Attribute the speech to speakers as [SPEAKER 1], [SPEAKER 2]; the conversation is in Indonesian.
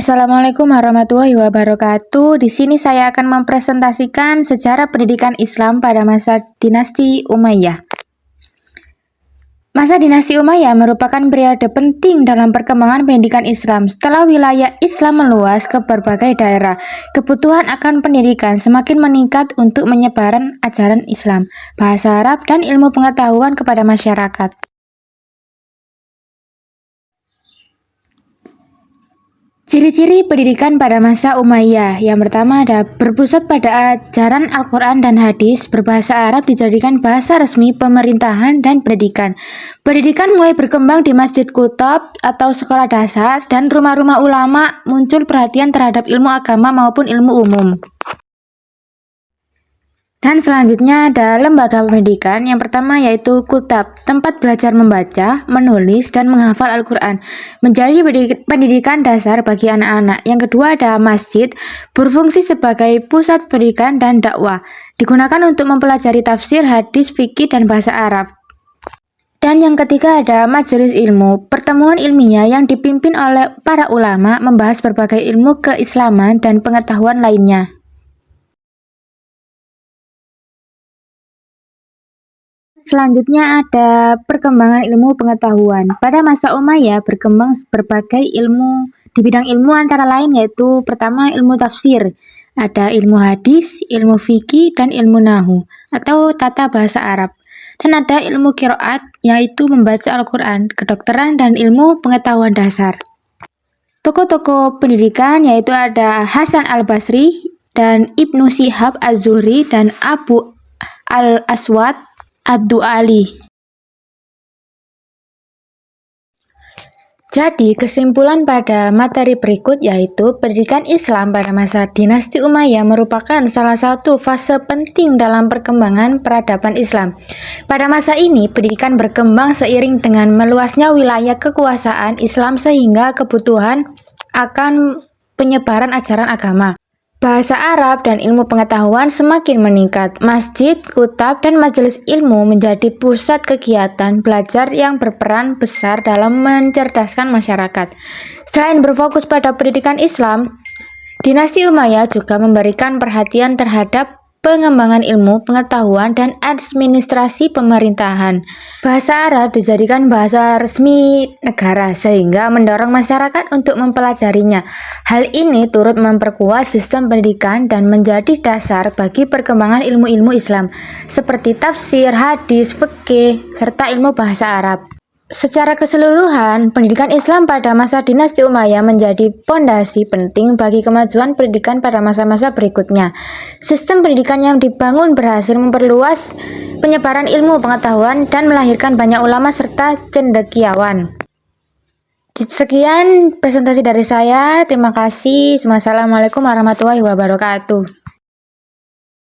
[SPEAKER 1] Assalamualaikum warahmatullahi wabarakatuh. Di sini saya akan mempresentasikan sejarah pendidikan Islam pada masa dinasti Umayyah. Masa dinasti Umayyah merupakan periode penting dalam perkembangan pendidikan Islam. Setelah wilayah Islam meluas ke berbagai daerah, kebutuhan akan pendidikan semakin meningkat untuk menyebaran ajaran Islam, bahasa Arab, dan ilmu pengetahuan kepada masyarakat. Ciri-ciri pendidikan pada masa Umayyah. Yang pertama ada berpusat pada ajaran Al-Quran dan hadis, berbahasa Arab dijadikan bahasa resmi pemerintahan dan pendidikan. Pendidikan mulai berkembang di masjid kutab atau sekolah dasar dan rumah-rumah ulama, muncul perhatian terhadap ilmu agama maupun ilmu umum. Dan selanjutnya ada lembaga pendidikan. Yang pertama yaitu kutab, tempat belajar membaca, menulis, dan menghafal Al-Quran, menjadi pendidikan dasar bagi anak-anak. Yang kedua ada masjid, berfungsi sebagai pusat pendidikan dan dakwah, digunakan untuk mempelajari tafsir, hadis, fikih, dan bahasa Arab. Dan yang ketiga ada majelis ilmu, pertemuan ilmiah yang dipimpin oleh para ulama membahas berbagai ilmu keislaman dan pengetahuan lainnya. Selanjutnya ada perkembangan ilmu pengetahuan. Pada masa Umayyah berkembang berbagai ilmu di bidang ilmu, antara lain yaitu pertama ilmu tafsir, ada ilmu hadis, ilmu fikih, dan ilmu nahu atau tata bahasa Arab. Dan ada ilmu qiraat yaitu membaca Al-Quran, kedokteran, dan ilmu pengetahuan dasar. Tokoh-tokoh pendidikan yaitu ada Hasan al-Basri dan Ibnu Syihab az-Zuhri dan Abu al-Aswad Abdul Ali. Jadi kesimpulan pada materi berikut yaitu pendidikan Islam pada masa dinasti Umayyah merupakan salah satu fase penting dalam perkembangan peradaban Islam. Pada masa ini pendidikan berkembang seiring dengan meluasnya wilayah kekuasaan Islam sehingga kebutuhan akan penyebaran ajaran agama, bahasa Arab, dan ilmu pengetahuan semakin meningkat. Masjid, kutab, dan majelis ilmu menjadi pusat kegiatan belajar yang berperan besar dalam mencerdaskan masyarakat. Selain berfokus pada pendidikan Islam, dinasti Umayyah juga memberikan perhatian terhadap pengembangan ilmu pengetahuan dan administrasi pemerintahan. Bahasa Arab dijadikan bahasa resmi negara sehingga mendorong masyarakat untuk mempelajarinya. Hal ini turut memperkuat sistem pendidikan dan menjadi dasar bagi perkembangan ilmu-ilmu Islam seperti tafsir, hadis, fikih, serta ilmu bahasa Arab. Secara keseluruhan, pendidikan Islam pada masa dinasti Umayyah menjadi pondasi penting bagi kemajuan pendidikan pada masa-masa berikutnya. Sistem pendidikan yang dibangun berhasil memperluas penyebaran ilmu pengetahuan dan melahirkan banyak ulama serta cendekiawan. Sekian presentasi dari saya. Terima kasih. Wassalamualaikum warahmatullahi wabarakatuh.